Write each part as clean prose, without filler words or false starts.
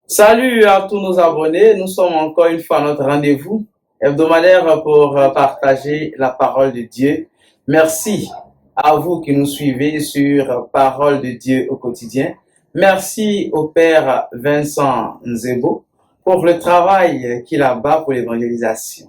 Salut à tous nos abonnés, nous sommes encore une fois à notre rendez-vous hebdomadaire pour partager la parole de Dieu. Merci à vous qui nous suivez sur Parole de Dieu au quotidien. Merci au Père Vincent Nzebo pour le travail qu'il abat pour l'évangélisation.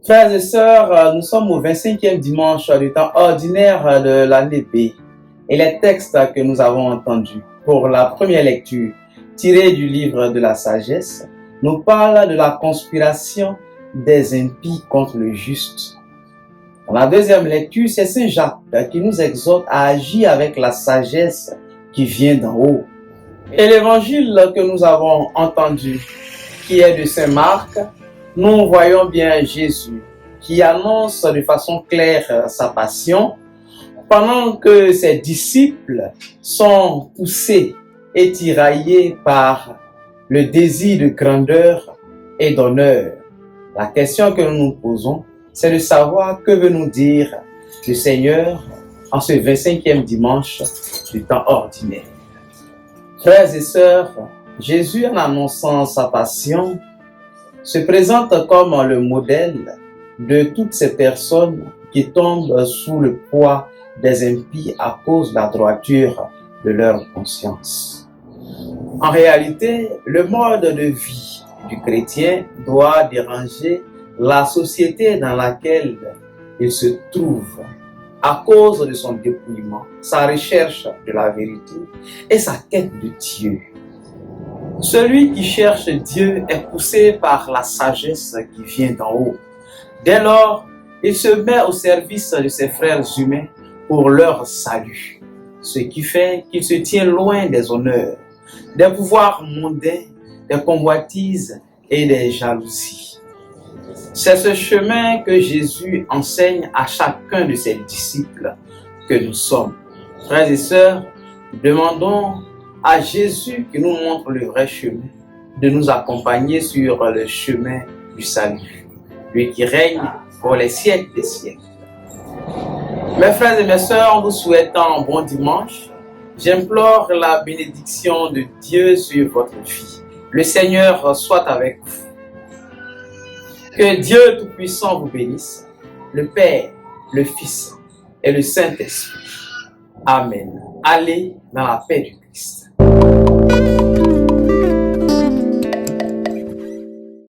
Frères et sœurs, nous sommes au 25e dimanche du temps ordinaire de l'année B. Et les textes que nous avons entendus pour la première lecture, tirés du livre de la sagesse, nous parlent de la conspiration des impies contre le juste. Dans la deuxième lecture, c'est Saint Jacques qui nous exhorte à agir avec la sagesse qui vient d'en haut. Et l'évangile que nous avons entendu, qui est de Saint Marc, nous voyons bien Jésus qui annonce de façon claire sa passion pendant que ses disciples sont poussés et tiraillés par le désir de grandeur et d'honneur. La question que nous nous posons, c'est de savoir que veut nous dire le Seigneur en ce 25e dimanche du temps ordinaire. Frères et sœurs, Jésus, en annonçant sa passion, se présente comme le modèle de toutes ces personnes qui tombent sous le poids des impies à cause de la droiture de leur conscience. En réalité, le mode de vie du chrétien doit déranger la société dans laquelle il se trouve à cause de son dépouillement, sa recherche de la vérité et sa quête de Dieu. Celui qui cherche Dieu est poussé par la sagesse qui vient d'en haut. Dès lors, il se met au service de ses frères humains pour leur salut, ce qui fait qu'il se tient loin des honneurs, des pouvoirs mondains, des convoitises et des jalousies. C'est ce chemin que Jésus enseigne à chacun de ses disciples que nous sommes. Frères et sœurs, demandons à Jésus qui nous montre le vrai chemin, de nous accompagner sur le chemin du salut, lui qui règne pour les siècles des siècles. Mes frères et mes sœurs, en vous souhaitant un bon dimanche, j'implore la bénédiction de Dieu sur votre vie. Le Seigneur soit avec vous. Que Dieu Tout-Puissant vous bénisse, le Père, le Fils et le Saint-Esprit. Amen. Allez dans la paix du Christ.